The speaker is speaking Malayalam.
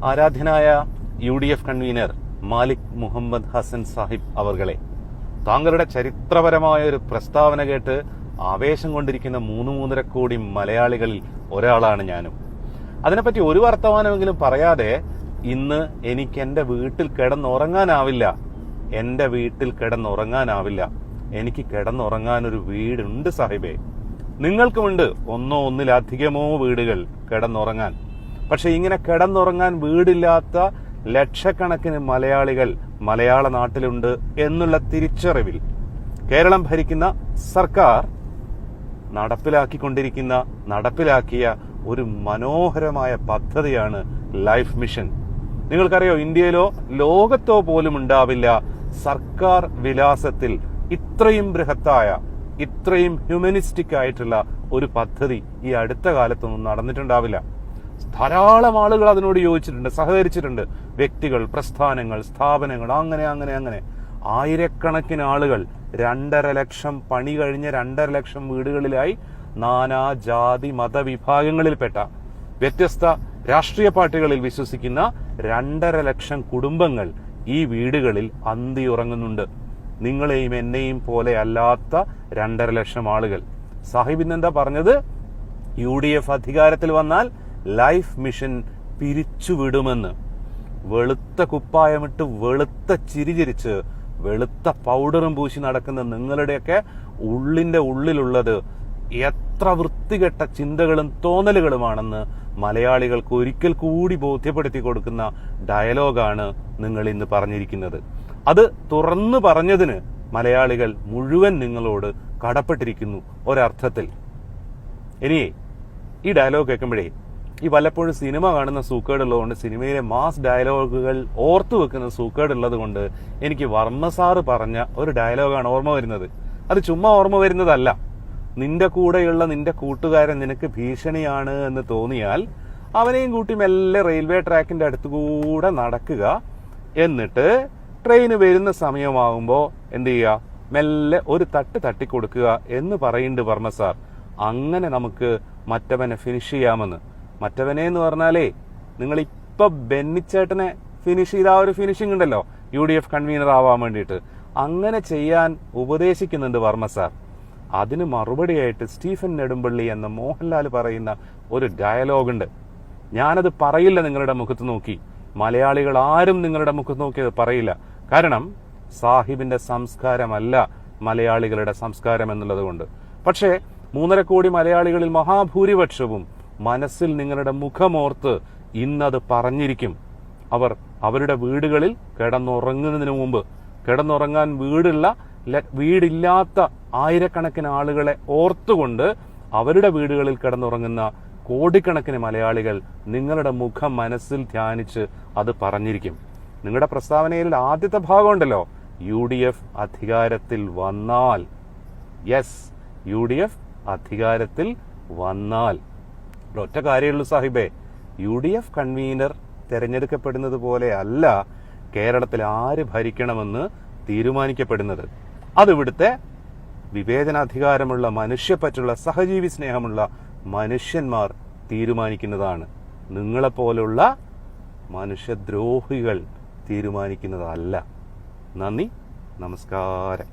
ആരാധ്യനായ UDF കൺവീനർ മാലിക് മുഹമ്മദ് ഹസൻ സാഹിബ് അവർകളെ, താങ്കളുടെ ചരിത്രപരമായ ഒരു പ്രസ്താവന കേട്ട് ആവേശം കൊണ്ടിരിക്കുന്ന 3-3.5 കോടി മലയാളികളിൽ ഒരാളാണ് ഞാനും. അതിനെപ്പറ്റി ഒരു വർത്തമാനമെങ്കിലും പറയാതെ ഇന്ന് എനിക്ക് എന്റെ വീട്ടിൽ കിടന്നുറങ്ങാനാവില്ല. എനിക്ക് കിടന്നുറങ്ങാനൊരു വീടുണ്ട് സാഹിബേ. നിങ്ങൾക്കുമുണ്ട് ഒന്നോ ഒന്നിലധികമോ വീടുകൾ കിടന്നുറങ്ങാൻ. പക്ഷെ ഇങ്ങനെ കിടന്നുറങ്ങാൻ വീടില്ലാത്ത ലക്ഷക്കണക്കിന് മലയാളികൾ മലയാള നാട്ടിലുണ്ട് എന്നുള്ള തിരിച്ചറിവിൽ കേരളം ഭരിക്കുന്ന സർക്കാർ നടപ്പിലാക്കിയ ഒരു മനോഹരമായ പദ്ധതിയാണ് ലൈഫ് മിഷൻ. നിങ്ങൾക്കറിയോ, ഇന്ത്യയിലോ ലോകത്തോ പോലും ഉണ്ടാവില്ല സർക്കാർ വിലാസത്തിൽ ഇത്രയും ബൃഹത്തായ, ഇത്രയും ഹ്യൂമനിസ്റ്റിക് ആയിട്ടുള്ള ഒരു പദ്ധതി ഈ അടുത്ത കാലത്തൊന്നും നടന്നിട്ടുണ്ടാവില്ല. ധാരാളം ആളുകൾ അതിനോട് യോജിച്ചിട്ടുണ്ട്, സഹകരിച്ചിട്ടുണ്ട്. വ്യക്തികൾ, പ്രസ്ഥാനങ്ങൾ, സ്ഥാപനങ്ങൾ, അങ്ങനെ ആയിരക്കണക്കിന് ആളുകൾ 2.5 ലക്ഷം പണി കഴിഞ്ഞ 2.5 ലക്ഷം വീടുകളിലായി നാനാ ജാതി മതവിഭാഗങ്ങളിൽപ്പെട്ട വ്യത്യസ്ത രാഷ്ട്രീയ പാർട്ടികളിൽ വിശ്വസിക്കുന്ന 2.5 ലക്ഷം കുടുംബങ്ങൾ ഈ വീടുകളിൽ അന്തിയുറങ്ങുന്നുണ്ട്. നിങ്ങളെയും എന്നെയും പോലെ അല്ലാത്ത 2.5 ലക്ഷം ആളുകൾ. സാഹിബ് ഇന്നെന്താ പറഞ്ഞത്? UDF അധികാരത്തിൽ വന്നാൽ ലൈഫ് മിഷൻ പിരിച്ചുവിടുമെന്ന്. വെളുത്ത കുപ്പായമിട്ട് വെളുത്ത ചിരിചിരിച്ച് വെളുത്ത പൗഡറും പൂശി നടക്കുന്ന നിങ്ങളുടെയൊക്കെ ഉള്ളിലുള്ളത് എത്ര വൃത്തികെട്ട ചിന്തകളും തോന്നലുകളുമാണെന്ന് മലയാളികൾക്ക് ഒരിക്കൽ കൂടി ബോധ്യപ്പെടുത്തി കൊടുക്കുന്ന ഡയലോഗാണ് നിങ്ങൾ ഇന്ന് പറഞ്ഞിരിക്കുന്നത്. അത് തുറന്നു പറഞ്ഞതിന് മലയാളികൾ മുഴുവൻ നിങ്ങളോട് കടപ്പെട്ടിരിക്കുന്നു ഒരർത്ഥത്തിൽ. ഇനിയേ ഈ ഡയലോഗ് കേൾക്കുമ്പോഴേ, ഈ വല്ലപ്പോഴും സിനിമ കാണുന്ന സൂക്കേടുള്ളതുകൊണ്ട്, സിനിമയിലെ മാസ് ഡയലോഗുകൾ ഓർത്തു വെക്കുന്ന സൂക്കേടുള്ളത് കൊണ്ട് എനിക്ക് വർമ്മ സാറ് പറഞ്ഞ ഒരു ഡയലോഗാണ് ഓർമ്മ വരുന്നത്. അത് ചുമ്മാ ഓർമ്മ വരുന്നതല്ല. നിന്റെ കൂടെയുള്ള നിന്റെ കൂട്ടുകാരൻ നിനക്ക് ഭീഷണിയാണ് എന്ന് തോന്നിയാൽ അവനെയും കൂട്ടി മെല്ലെ റെയിൽവേ ട്രാക്കിന്റെ അടുത്തുകൂടെ നടക്കുക. എന്നിട്ട് ട്രെയിന് വരുന്ന സമയമാകുമ്പോ എന്ത് ചെയ്യുക? മെല്ലെ ഒരു തട്ടിക്കൊടുക്കുക എന്ന് പറയുന്നുണ്ട് വർമ്മ സാർ. അങ്ങനെ നമുക്ക് മറ്റവനെ ഫിനിഷ് ചെയ്യാമെന്ന്. മറ്റവനെ എന്ന് പറഞ്ഞാലേ, നിങ്ങൾ ഇപ്പൊ ബെന്നിച്ചേട്ടനെ ഫിനിഷ് ചെയ്ത ആ ഒരു ഫിനിഷിംഗ് ഉണ്ടല്ലോ UDF കൺവീനർ ആവാൻ വേണ്ടിയിട്ട്, അങ്ങനെ ചെയ്യാൻ ഉപദേശിക്കുന്നുണ്ട് വർമ്മ സാർ. അതിന് മറുപടിയായിട്ട് സ്റ്റീഫൻ നെടുമ്പള്ളി എന്ന മോഹൻലാൽ പറയുന്ന ഒരു ഡയലോഗുണ്ട്. ഞാനത് പറയില്ല നിങ്ങളുടെ മുഖത്ത് നോക്കി. മലയാളികൾ ആരും നിങ്ങളുടെ മുഖത്ത് നോക്കി അത് പറയില്ല. കാരണം സാഹിബിന്റെ സംസ്കാരമല്ല മലയാളികളുടെ സംസ്കാരം എന്നുള്ളത് കൊണ്ട്. പക്ഷേ 3.5 കോടി മലയാളികളിൽ മഹാഭൂരിപക്ഷവും മനസ്സിൽ നിങ്ങളുടെ മുഖമോർത്ത് ഇന്നത് പറഞ്ഞിരിക്കും. അവർ അവരുടെ വീടുകളിൽ കിടന്നുറങ്ങുന്നതിന് മുമ്പ്, കിടന്നുറങ്ങാൻ വീടില്ലാത്ത ആയിരക്കണക്കിന് ആളുകളെ ഓർത്തുകൊണ്ട് അവരുടെ വീടുകളിൽ കിടന്നുറങ്ങുന്ന കോടിക്കണക്കിന് മലയാളികൾ നിങ്ങളുടെ മുഖം മനസ്സിൽ ധ്യാനിച്ച് അത് പറഞ്ഞിരിക്കും. നിങ്ങളുടെ പ്രസ്താവനയിൽ ആദ്യത്തെ ഭാഗമുണ്ടല്ലോ, UDF അധികാരത്തിൽ വന്നാൽ. യെസ്, UDF അധികാരത്തിൽ വന്നാൽ. ഒറ്റ കാര്യമുള്ളൂ സാഹിബേ, UDF കൺവീനർ തെരഞ്ഞെടുക്കപ്പെടുന്നത് പോലെ അല്ല കേരളത്തിൽ ആര് ഭരിക്കണമെന്ന് തീരുമാനിക്കപ്പെടുന്നത്. അതിവിടുത്തെ വിവേചനാധികാരമുള്ള, മനുഷ്യപ്പറ്റുള്ള, സഹജീവി സ്നേഹമുള്ള മനുഷ്യന്മാർ തീരുമാനിക്കുന്നതാണ്. നിങ്ങളെപ്പോലുള്ള മനുഷ്യദ്രോഹികൾ തീരുമാനിക്കുന്നതല്ല. നന്ദി, നമസ്കാരം.